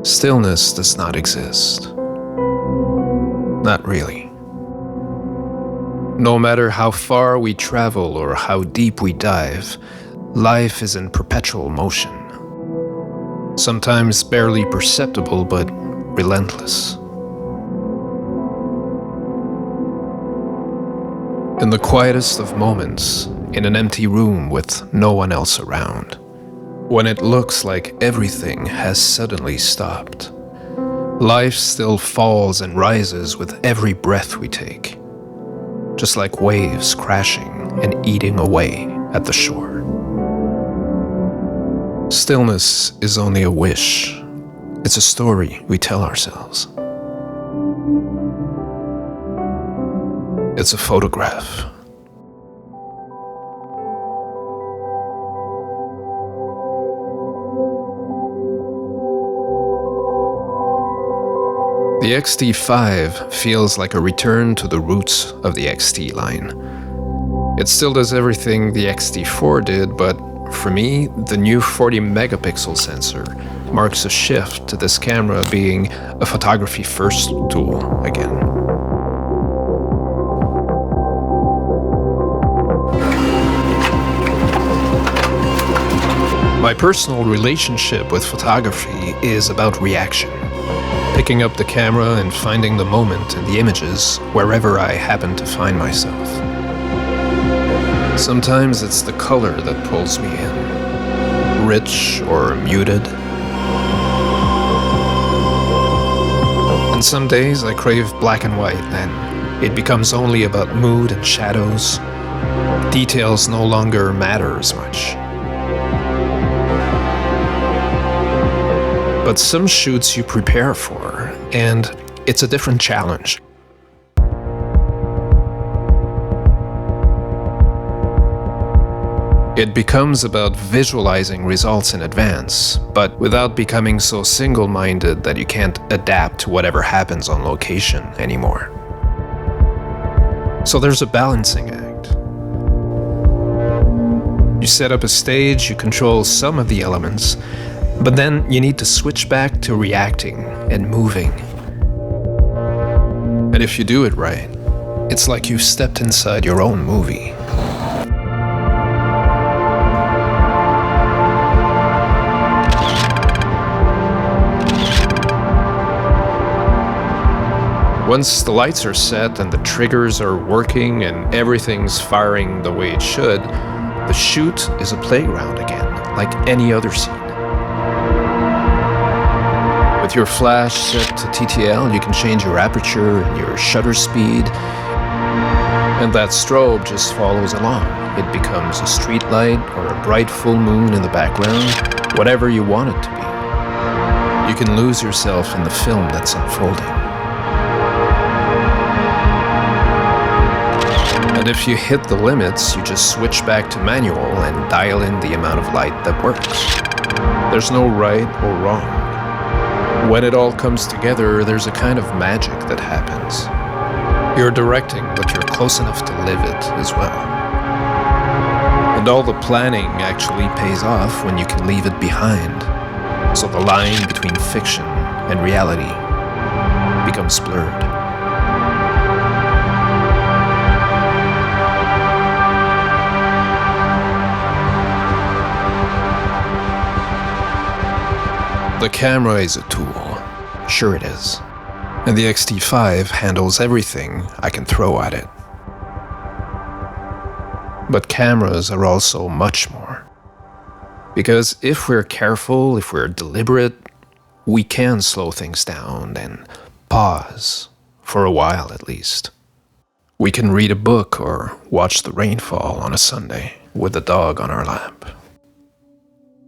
Stillness does not exist. Not really. No matter how far we travel or how deep we dive, life is in perpetual motion. Sometimes barely perceptible, but relentless. In the quietest of moments, in an empty room with no one else around, when it looks like everything has suddenly stopped, life still falls and rises with every breath we take, just like waves crashing and eating away at the shore. Stillness is only a wish. It's a story we tell ourselves. It's a photograph. The X-T5 feels like a return to the roots of the X-T line. It still does everything the X-T4 did, but for me, the new 40 megapixel sensor marks a shift to this camera being a photography-first tool again. My personal relationship with photography is about reaction. Picking up the camera and finding the moment in the images wherever I happen to find myself. Sometimes it's the color that pulls me in, rich or muted. And some days I crave black and white, and it becomes only about mood and shadows. Details no longer matter as much. But some shoots you prepare for, and it's a different challenge. It becomes about visualizing results in advance, but without becoming so single-minded that you can't adapt to whatever happens on location anymore. So there's a balancing act. You set up a stage, you control some of the elements, but then you need to switch back to reacting and moving. And if you do it right, it's like you've stepped inside your own movie. Once the lights are set and the triggers are working and everything's firing the way it should, the shoot is a playground again, like any other scene. With your flash set to TTL, you can change your aperture and your shutter speed, and that strobe just follows along. It becomes a street light or a bright full moon in the background, whatever you want it to be. You can lose yourself in the film that's unfolding. And if you hit the limits, you just switch back to manual and dial in the amount of light that works. There's no right or wrong. When it all comes together, there's a kind of magic that happens. You're directing, but you're close enough to live it as well. And all the planning actually pays off when you can leave it behind. So the line between fiction and reality becomes blurred. The camera is a tool. Sure it is. And the X-T5 handles everything I can throw at it. But cameras are also much more. Because if we're careful, if we're deliberate, we can slow things down and pause, for a while at least. We can read a book or watch the rainfall on a Sunday with the dog on our lap.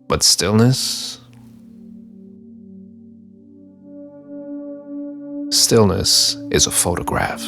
But stillness? Stillness is a photograph.